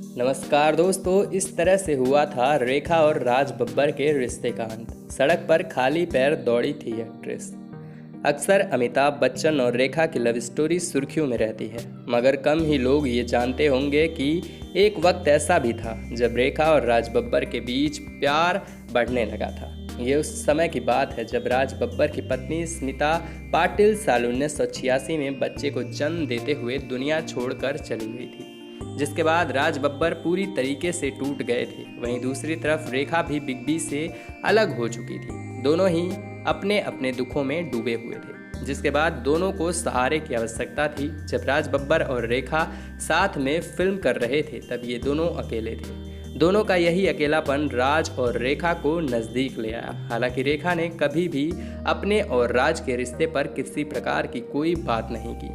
नमस्कार दोस्तों, इस तरह से हुआ था रेखा और राज बब्बर के रिश्ते का अंत। सड़क पर खाली पैर दौड़ी थी एक्ट्रेस। अक्सर अमिताभ बच्चन और रेखा की लव स्टोरी सुर्खियों में रहती है, मगर कम ही लोग ये जानते होंगे कि एक वक्त ऐसा भी था जब रेखा और राज बब्बर के बीच प्यार बढ़ने लगा था। ये उस समय की बात है जब राज बब्बर की पत्नी स्मिता पाटिल साल 1986 में बच्चे को जन्म देते हुए दुनिया छोड़कर चली गई थी, जिसके बाद राज बब्बर पूरी तरीके से टूट गए थे। वहीं दूसरी तरफ रेखा भी बिग बी से अलग हो चुकी थी। दोनों ही अपने अपने दुखों में डूबे हुए थे, जिसके बाद दोनों को सहारे की आवश्यकता थी। जब राज बब्बर और रेखा साथ में फिल्म कर रहे थे तब ये दोनों अकेले थे। दोनों का यही अकेलापन राज और रेखा को नज़दीक ले आया। हालांकि रेखा ने कभी भी अपने और राज के रिश्ते पर किसी प्रकार की कोई बात नहीं की,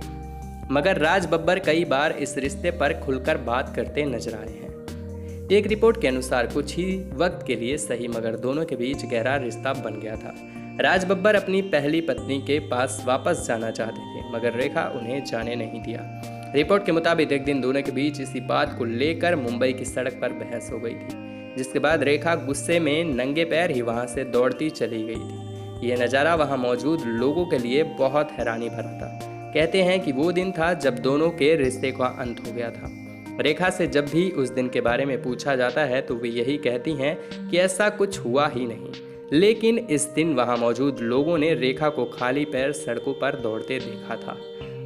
मगर राज बब्बर कई बार इस रिश्ते पर खुलकर बात करते नजर आए हैं। एक रिपोर्ट के अनुसार कुछ ही वक्त के लिए सही, मगर दोनों के बीच गहरा रिश्ता बन गया था। राज बब्बर अपनी पहली पत्नी के पास वापस जाना चाहते थे, मगर रेखा उन्हें जाने नहीं दिया। रिपोर्ट के मुताबिक एक दिन दोनों के बीच इसी बात को लेकर मुंबई की सड़क पर बहस हो गई थी, जिसके बाद रेखा गुस्से में नंगे पैर ही वहां से दौड़ती चली गई थी। यह नज़ारा वहां मौजूद लोगों के लिए बहुत हैरानी भरा था। कहते हैं कि वो दिन था जब दोनों के रिश्ते का अंत हो गया था। रेखा से जब भी उस दिन के बारे में पूछा जाता है तो वे यही कहती हैं कि ऐसा कुछ हुआ ही नहीं, लेकिन इस दिन वहां मौजूद लोगों ने रेखा को खाली पैर सड़कों पर दौड़ते देखा था।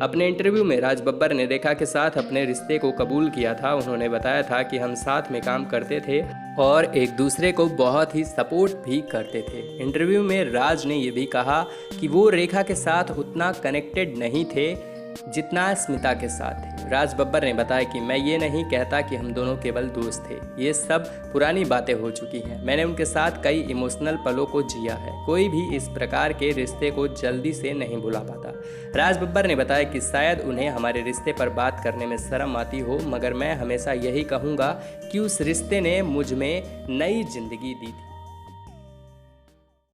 अपने इंटरव्यू में राज बब्बर ने रेखा के साथ अपने रिश्ते को कबूल किया था। उन्होंने बताया था कि हम साथ में काम करते थे और एक दूसरे को बहुत ही सपोर्ट भी करते थे। इंटरव्यू में राज ने यह भी कहा कि वो रेखा के साथ उतना कनेक्टेड नहीं थे जितना स्मिता के साथ थे। राज बब्बर ने बताया कि मैं ये नहीं कहता कि हम दोनों केवल दोस्त थे, ये सब पुरानी बातें हो चुकी हैं। मैंने उनके साथ कई इमोशनल पलों को जिया है। कोई भी इस प्रकार के रिश्ते को जल्दी से नहीं भुला पाता। राज बब्बर ने बताया कि शायद उन्हें हमारे रिश्ते पर बात करने में शर्म आती हो, मगर मैं हमेशा यही कहूँगा कि उस रिश्ते ने मुझ में नई जिंदगी दी थी।